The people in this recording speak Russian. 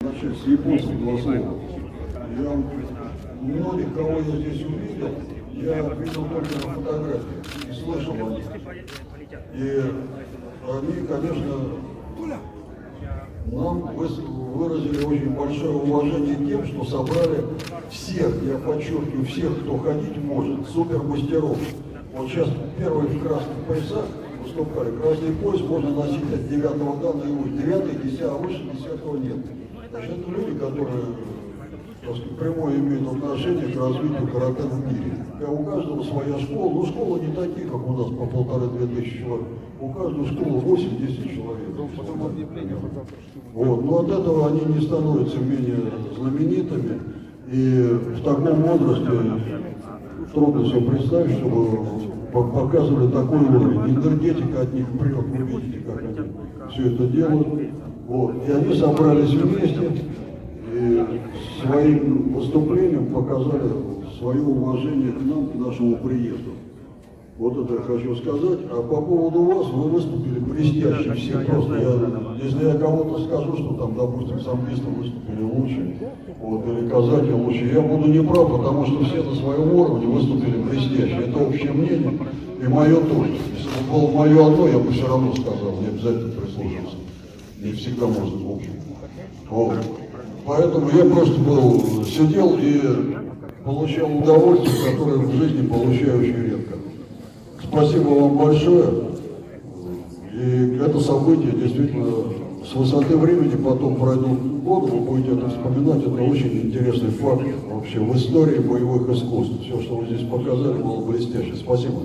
Начать с японского слова. Я многих, кого я здесь увидел, я видел только на фотографиях и слышал о них. И они, конечно, нам выразили очень большое уважение тем, что собрали всех, я подчеркиваю, всех, кто ходить может, супермастеров. Вот сейчас первые в красных поясах выступали. Красный пояс можно носить от 9-го дана и выше. 9-й, 10, а выше 10-го нет. Значит, это люди, которые, так сказать, прямое имеют отношение к развитию карате в мире. У каждого своя школа, но школы не такие, как у нас, по 1500-2000 человек. У каждой школы 8-10 человек. Вот. Но от этого они не становятся менее знаменитыми. И в таком возрасте трудно себе представить, чтобы показывали такой уровень. Энергетика от них прет, вы видите, как они все это делают. Вот. И они собрались вместе и своим выступлением показали свое уважение к нам, к нашему приезду. Вот это я хочу сказать. А по поводу вас, вы выступили блестяще все. Просто если я кого-то скажу, что там, допустим, самбисты выступили лучше, вот, или казаки лучше, я буду неправ, потому что все на своем уровне выступили блестяще. Это общее мнение, и мое тоже. Если бы было мое одно, я бы все равно сказал, не обязательно прислушался. Не всегда может в общем. Вот. Поэтому я просто сидел и получал удовольствие, которое в жизни получаю очень редко. Спасибо вам большое. И это событие действительно с высоты времени потом пройдут годы, вы будете это вспоминать. Это очень интересный факт вообще в истории боевых искусств. Все, что вы здесь показали, было блестяще. Спасибо.